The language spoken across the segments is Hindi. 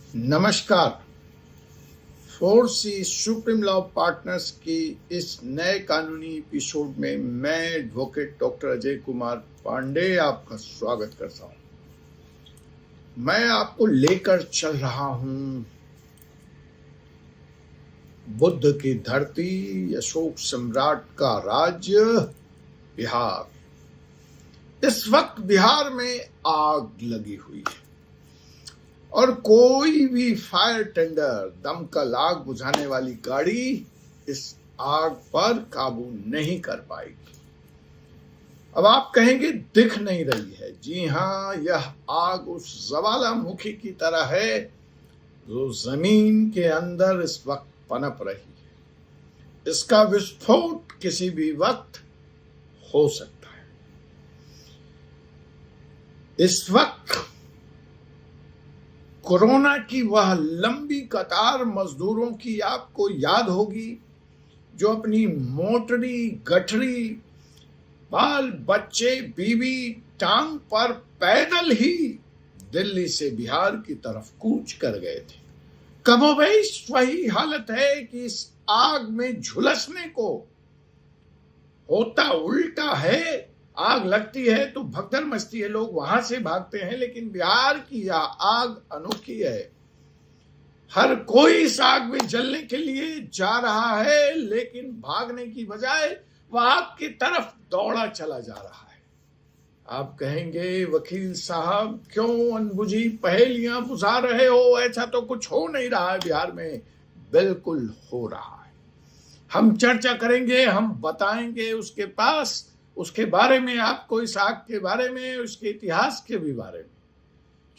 नमस्कार। 4C सुप्रीम लॉ पार्टनर्स की इस नए कानूनी एपिसोड में मैं एडवोकेट डॉक्टर अजय कुमार पांडे आपका स्वागत करता हूं। मैं आपको लेकर चल रहा हूं बुद्ध की धरती, अशोक सम्राट का राज्य बिहार। इस वक्त बिहार में आग लगी हुई है और कोई भी फायर टेंडर, दमकल, आग बुझाने वाली गाड़ी इस आग पर काबू नहीं कर पाएगी। अब आप कहेंगे दिख नहीं रही है। जी हां, यह आग उस ज्वालामुखी की तरह है जो जमीन के अंदर इस वक्त पनप रही है। इसका विस्फोट किसी भी वक्त हो सकता है। इस वक्त कोरोना की वह लंबी कतार मजदूरों की आपको याद होगी जो अपनी मोटरी, गठरी, बाल बच्चे, बीवी, टांग पर पैदल ही दिल्ली से बिहार की तरफ कूच कर गए थे। कमोबेश वही हालत है कि इस आग में झुलसने को होता उल्टा है। आग लगती है तो भगदड़ मचती है, लोग वहां से भागते हैं, लेकिन बिहार की यह आग अनोखी है। हर कोई इस आग में जलने के लिए जा रहा है, लेकिन भागने की बजाय वह आग की तरफ दौड़ा चला जा रहा है। आप कहेंगे वकील साहब क्यों अनबुझी पहेलियां बुझा रहे हो? ऐसा तो कुछ हो नहीं रहा है बिहार में। बिल्कुल हो रहा है। हम चर्चा करेंगे, हम बताएंगे उसके बारे में, आपको इस आग के बारे में, उसके इतिहास के भी बारे में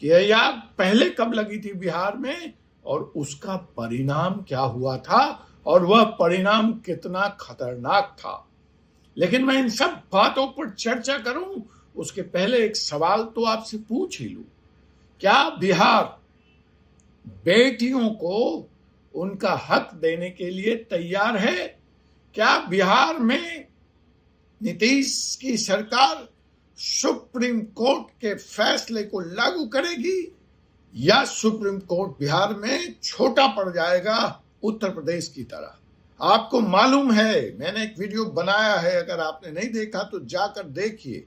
कि यह आग पहले कब लगी थी बिहार में और उसका परिणाम क्या हुआ था और वह परिणाम कितना खतरनाक था। लेकिन मैं इन सब बातों पर चर्चा करूं उसके पहले एक सवाल तो आपसे पूछ ही लूं। क्या बिहार बेटियों को उनका हक देने के लिए तैयार है? क्या बिहार में नीतीश की सरकार सुप्रीम कोर्ट के फैसले को लागू करेगी या सुप्रीम कोर्ट बिहार में छोटा पड़ जाएगा उत्तर प्रदेश की तरह? आपको मालूम है, मैंने एक वीडियो बनाया है, अगर आपने नहीं देखा तो जाकर देखिए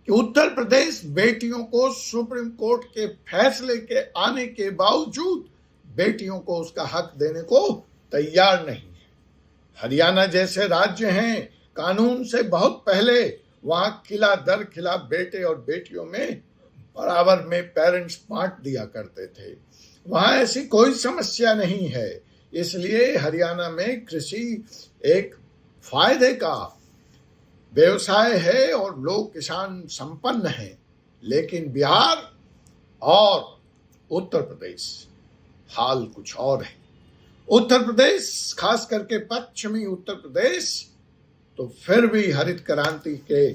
कि उत्तर प्रदेश बेटियों को सुप्रीम कोर्ट के फैसले के आने के बावजूद बेटियों को उसका हक देने को तैयार नहीं है। हरियाणा जैसे राज्य हैं, कानून से बहुत पहले वहां किला दर किला बेटे और बेटियों में बराबर में पेरेंट्स बांट दिया करते थे। वहां ऐसी कोई समस्या नहीं है। इसलिए हरियाणा में कृषि एक फायदे का व्यवसाय है और लोग किसान संपन्न हैं। लेकिन बिहार और उत्तर प्रदेश हाल कुछ और है। उत्तर प्रदेश, खास करके पश्चिमी उत्तर प्रदेश, तो फिर भी हरित क्रांति के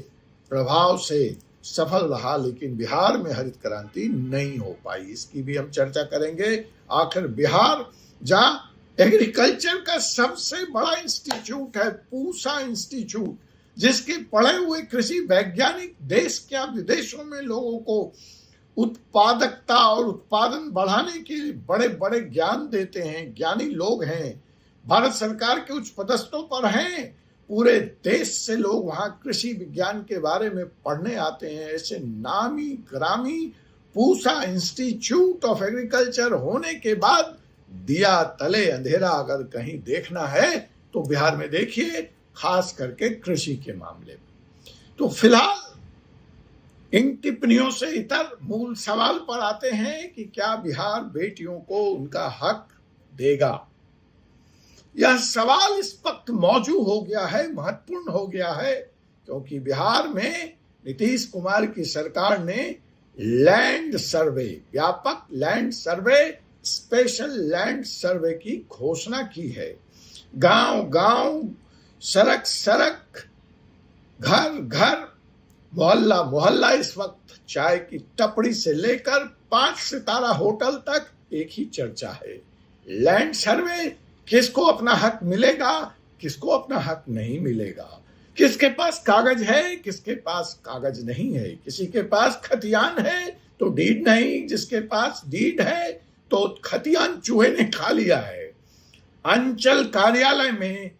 प्रभाव से सफल रहा, लेकिन बिहार में हरित क्रांति नहीं हो पाई। इसकी भी हम चर्चा करेंगे। आखिर बिहार जहां एग्रीकल्चर का सबसे बड़ा इंस्टीट्यूट है, पूसा इंस्टीट्यूट, जिसके पढ़े हुए कृषि वैज्ञानिक देश क्या विदेशों में लोगों को उत्पादकता और उत्पादन बढ़ाने के बड़े बड़े ज्ञान देते हैं, ज्ञानी लोग हैं, भारत सरकार के उच्च पदस्थों पर हैं। पूरे देश से लोग वहां कृषि विज्ञान के बारे में पढ़ने आते हैं। ऐसे नामी ग्रामी पूसा इंस्टीट्यूट ऑफ एग्रीकल्चर होने के बाद दिया तले अंधेरा अगर कहीं देखना है तो बिहार में देखिए, खास करके कृषि के मामले में। तो फिलहाल इन टिप्पणियों से इतर मूल सवाल पर आते हैं कि क्या बिहार बेटियों को उनका हक देगा? यह सवाल इस वक्त मौजूद हो गया है, महत्वपूर्ण हो गया है, क्योंकि बिहार में नीतीश कुमार की सरकार ने लैंड सर्वे, व्यापक land survey, special land survey की घोषणा की है। गांव गांव, सड़क सड़क, घर घर, मोहल्ला मोहल्ला, इस वक्त चाय की टपड़ी से लेकर 5 सितारा होटल तक एक ही चर्चा है। लैंड सर्वे, किसको अपना हक मिलेगा, किसको अपना हक नहीं मिलेगा, किसके पास कागज है, किसके पास कागज नहीं है, किसी के पास खतियान है तो डीड नहीं, जिसके पास डीड है तो खतियान चूहे ने खा लिया है। अंचल कार्यालय में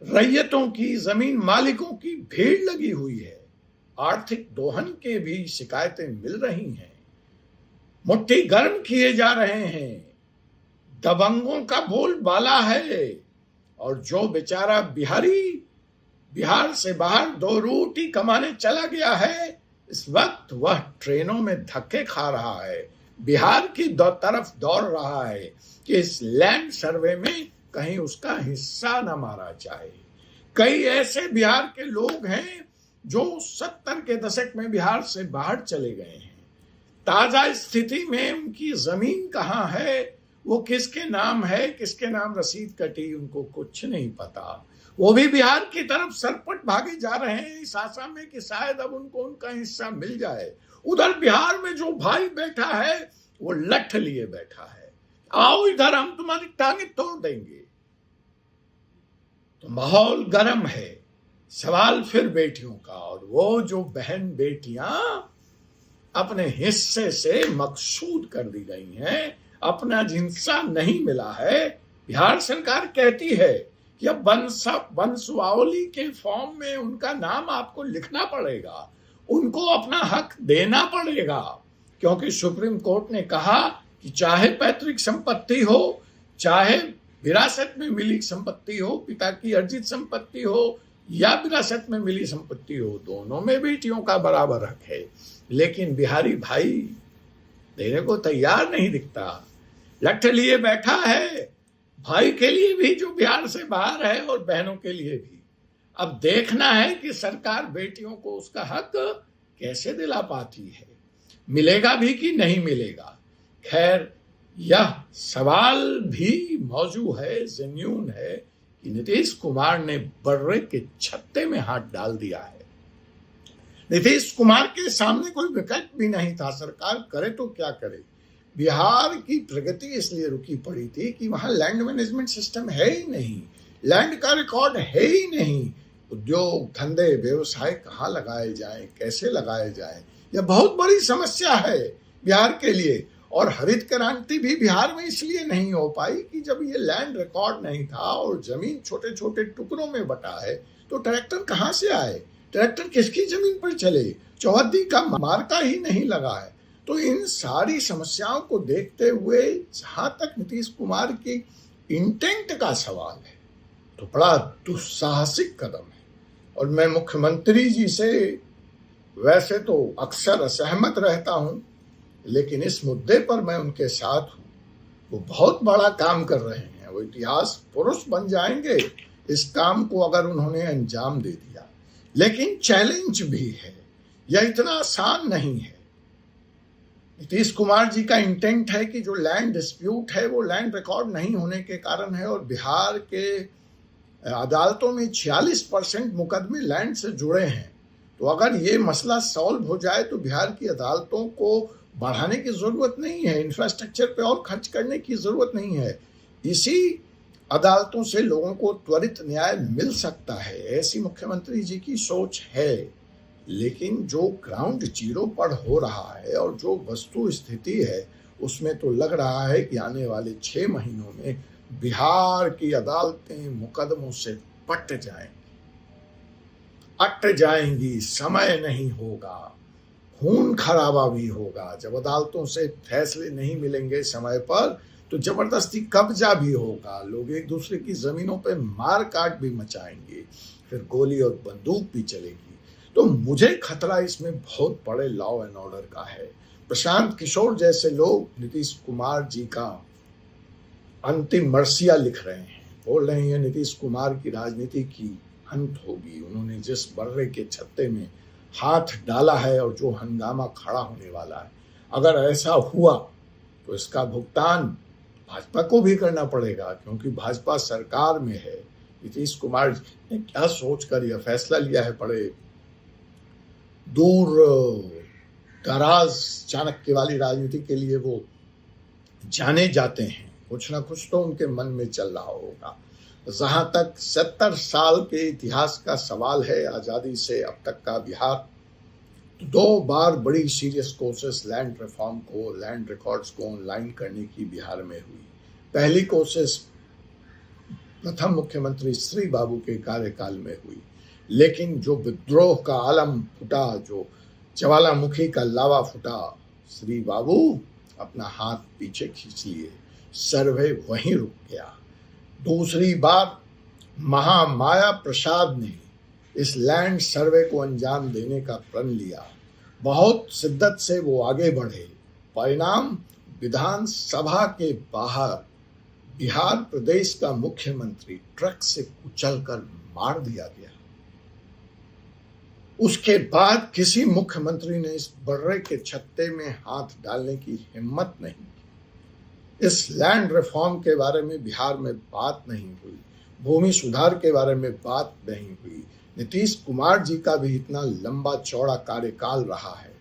रैयतों की, जमीन मालिकों की भीड़ लगी हुई है। आर्थिक दोहन के भी शिकायतें मिल रही हैं। मुट्ठी गर्म किए जा रहे हैं। दबंगों का बोलबाला है। और जो बेचारा बिहारी बिहार से बाहर 2 रोटी कमाने चला गया है, इस वक्त वह ट्रेनों में धक्के खा रहा है, बिहार की तरफ दौड़ रहा है कि इस लैंड सर्वे में कहीं उसका हिस्सा न मारा जाए। कई ऐसे बिहार के लोग हैं जो 70 के दशक में बिहार से बाहर चले गए हैं। ताजा स्थिति में उनकी जमीन कहाँ है, वो किसके नाम है, किसके नाम रसीद कटी, उनको कुछ नहीं पता। वो भी बिहार की तरफ सरपट भागे जा रहे हैं इस आशा में कि शायद अब उनको उनका हिस्सा मिल जाए। उधर बिहार में जो भाई बैठा है वो लठ लिए बैठा है, आओ इधर हम तुम्हारी टांगे तोड़ देंगे। तो माहौल गर्म है। सवाल फिर बेटियों का, और वो जो बहन बेटियां अपने हिस्से से मकसूद कर दी गई हैं, अपना हिस्सा नहीं मिला है, बिहार सरकार कहती है कि अब वंशावली के फॉर्म में उनका नाम आपको लिखना पड़ेगा, उनको अपना हक देना पड़ेगा। क्योंकि सुप्रीम कोर्ट ने कहा कि चाहे पैतृक संपत्ति हो, चाहे विरासत में मिली संपत्ति हो, पिता की अर्जित संपत्ति हो या विरासत में मिली संपत्ति हो, दोनों में बेटियों का बराबर हक है। लेकिन बिहारी भाई देने को तैयार नहीं दिखता, लठ लिए बैठा है, भाई के लिए भी जो बिहार से बाहर है और बहनों के लिए भी। अब देखना है कि सरकार बेटियों को उसका हक कैसे दिला पाती है, मिलेगा भी कि नहीं मिलेगा। खैर, यह सवाल भी मौजूद है, जेन्यून है कि नीतीश कुमार ने बर्रे के छत्ते में हाथ डाल दिया है। नीतीश कुमार के सामने कोई विकल्प भी नहीं था, सरकार करे तो क्या करे। बिहार की प्रगति इसलिए रुकी पड़ी थी कि वहां लैंड मैनेजमेंट सिस्टम है ही नहीं, लैंड का रिकॉर्ड है ही नहीं। उद्योग धंधे व्यवसाय कहाँ लगाए जाएं, कैसे लगाए जाएं, यह बहुत बड़ी समस्या है बिहार के लिए। और हरित क्रांति भी बिहार में इसलिए नहीं हो पाई कि जब ये लैंड रिकॉर्ड नहीं था और जमीन छोटे छोटे टुकड़ों में बटा है, तो ट्रैक्टर कहाँ से आए, ट्रैक्टर किसकी जमीन पर चले, चौहद्दी का मार्का ही नहीं लगा है। तो इन सारी समस्याओं को देखते हुए जहां तक नीतीश कुमार की इंटेंट का सवाल है, तो बड़ा दुस्साहसिक कदम है। और मैं मुख्यमंत्री जी से वैसे तो अक्सर असहमत रहता हूं, लेकिन इस मुद्दे पर मैं उनके साथ हूं। वो बहुत बड़ा काम कर रहे हैं, वो इतिहास पुरुष बन जाएंगे इस काम को अगर उन्होंने अंजाम दे दिया। लेकिन चैलेंज भी है, यह इतना आसान नहीं है। नीतीश कुमार जी का इंटेंट है कि जो लैंड डिस्प्यूट है वो लैंड रिकॉर्ड नहीं होने के कारण है, और बिहार के अदालतों में 46% मुकदमे लैंड से जुड़े हैं। तो अगर ये मसला सॉल्व हो जाए तो बिहार की अदालतों को बढ़ाने की जरूरत नहीं है, इंफ्रास्ट्रक्चर पे और खर्च करने की जरूरत नहीं है। इसी अदालतों से लोगों को त्वरित न्याय मिल सकता है, ऐसी मुख्यमंत्री जी की सोच है। लेकिन जो ग्राउंड जीरो पर हो रहा है और जो वस्तु स्थिति है, उसमें तो लग रहा है कि आने वाले 6 महीनों में बिहार की अदालतें मुकदमों से पट जाएंगी, अट जाएंगी, समय नहीं होगा, खून खराबा भी होगा। जब अदालतों से फैसले नहीं मिलेंगे समय पर, तो जबरदस्ती कब्जा भी होगा, लोग एक दूसरे की जमीनों पे मार काट भी मचाएंगे, फिर गोली और बंदूक भी चलेगी। तो मुझे खतरा इसमें बहुत बड़े लॉ एंड ऑर्डर का है। प्रशांत किशोर जैसे लोग नीतीश कुमार जी का अंतिम मर्सिया लिख रहे हैं, बोल रहे हैं नीतीश कुमार की राजनीति की अंत होगी। उन्होंने जिस बर्रे के छत्ते में हाथ डाला है और जो हंगामा खड़ा होने वाला है, अगर ऐसा हुआ तो इसका भुगतान भाजपा को भी करना पड़ेगा, क्योंकि भाजपा सरकार में है। नीतीश कुमार ने क्या सोचकर यह फैसला लिया है, बड़े दूर दराज चाणक्य वाली राजनीति के लिए वो जाने जाते हैं। कुछ ना कुछ तो उनके मन में चल रहा होगा। जहां तक 70 साल के इतिहास का सवाल है, आजादी से अब तक का बिहार, 2 बार बड़ी सीरियस कोशिश लैंड रिफॉर्म को, लैंड रिकॉर्ड्स को ऑनलाइन करने की बिहार में हुई। पहली कोशिश प्रथम मुख्यमंत्री श्री बाबू के कार्यकाल में हुई, लेकिन जो विद्रोह का आलम फूटा, जो ज्वालामुखी का लावा फूटा, श्री बाबू अपना हाथ पीछे खींच लिए, सर्वे वहीं रुक गया। दूसरी बार महामाया प्रसाद ने इस लैंड सर्वे को अंजाम देने का प्रण लिया। बहुत शिद्दत से वो आगे बढ़े। परिणाम, विधानसभा के बाहर बिहार प्रदेश का मुख्यमंत्री ट्रक से कुचलकर मार दिया गया। उसके बाद किसी मुख्यमंत्री ने इस बर्रे के छत्ते में हाथ डालने की हिम्मत नहीं की। इस लैंड रिफॉर्म के बारे में बिहार में बात नहीं हुई, भूमि सुधार के बारे में बात नहीं हुई। नीतीश कुमार जी का भी इतना लंबा चौड़ा कार्यकाल रहा है।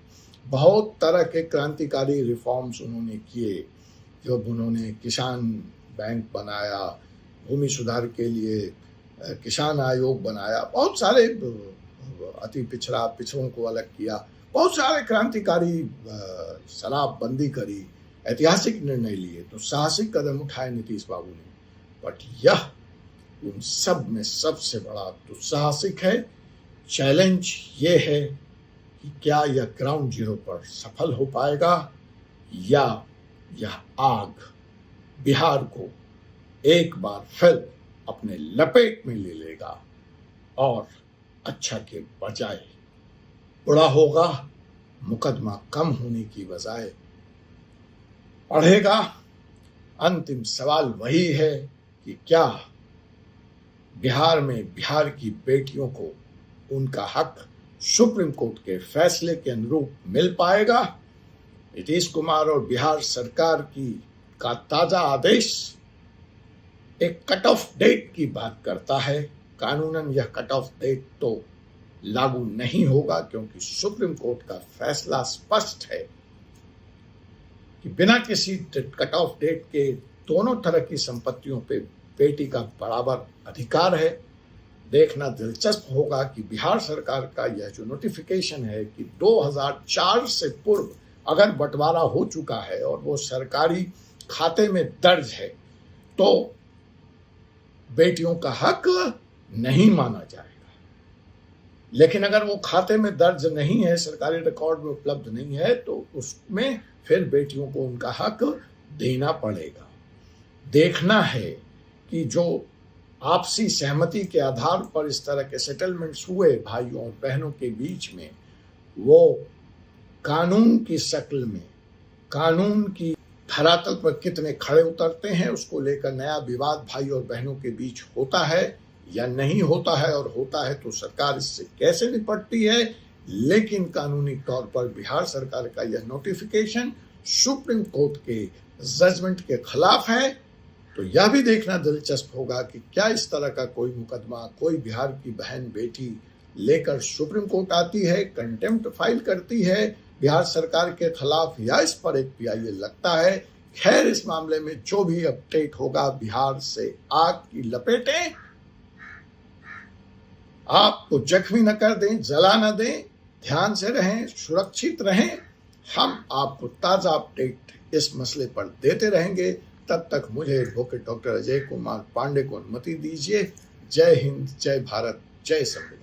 बहुत तरह के क्रांतिकारी रिफॉर्म्स उन्होंने किए। जब उन्होंने किसान बैंक बनाया, भूमि सुधार के लिए किसान आयोग बनाया, बहुत सारे अति पिछड़ों को अलग किया, बहुत सारे क्रांतिकारी शराबबंदी करी, ऐतिहासिक निर्णय लिए, तो साहसिक कदम उठाए नीतीश बाबू ने। बट यह उन सब में सबसे बड़ा दुस्साहसिक है। चैलेंज ये है कि क्या यह ग्राउंड जीरो पर सफल हो पाएगा या यह आग बिहार को एक बार फिर अपने लपेट में ले लेगा और अच्छा के बजाय बुरा होगा, मुकदमा कम होने की बजाय बढ़ेगा। अंतिम सवाल वही है कि क्या बिहार में बिहार की बेटियों को उनका हक सुप्रीम कोर्ट के फैसले के अनुरूप मिल पाएगा। नीतीश कुमार और बिहार सरकार का ताजा आदेश एक कट ऑफ डेट की बात करता है। कानूनन यह कट ऑफ डेट तो लागू नहीं होगा, क्योंकि सुप्रीम कोर्ट का फैसला स्पष्ट है कि बिना किसी कट ऑफ डेट के दोनों तरह की संपत्तियों पे बेटी का बराबर अधिकार है। देखना दिलचस्प होगा कि बिहार सरकार का यह जो नोटिफिकेशन है कि 2004 से पूर्व अगर बंटवारा हो चुका है और वो सरकारी खाते में दर्ज है, तो बेटियों का हक नहीं माना जाएगा। लेकिन अगर वो खाते में दर्ज नहीं है, सरकारी रिकॉर्ड में उपलब्ध नहीं है, तो उसमें फिर बेटियों को उनका हक देना पड़ेगा। देखना है कि जो आपसी सहमति के आधार पर इस तरह के सेटलमेंट्स हुए भाइयों और बहनों के बीच में, वो कानून की शक्ल में, कानून की धरातल पर कितने खड़े उतरते हैं, उसको लेकर नया विवाद भाई और बहनों के बीच होता है या नहीं होता है, और होता है तो सरकार इससे कैसे निपटती है। लेकिन कानूनी तौर पर बिहार सरकार का यह नोटिफिकेशन सुप्रीम कोर्ट के जजमेंट के खिलाफ है। तो यह भी देखना दिलचस्प होगा कि क्या इस तरह का कोई मुकदमा कोई बिहार की बहन बेटी लेकर सुप्रीम कोर्ट आती है, कंटेम्प्ट फाइल करती है बिहार सरकार के खिलाफ, या इस पर एक PIA लगता है। खैर, इस मामले में जो भी अपडेट होगा, बिहार से आग की लपेटें आपको जख्मी न कर दें, जला न दें, ध्यान से रहें, सुरक्षित रहें। हम आपको ताजा अपडेट इस मसले पर देते रहेंगे। तब तक मुझे एडवोकेट डॉक्टर अजय कुमार पांडे को अनुमति दीजिए। जय हिंद, जय भारत, जय संविधान।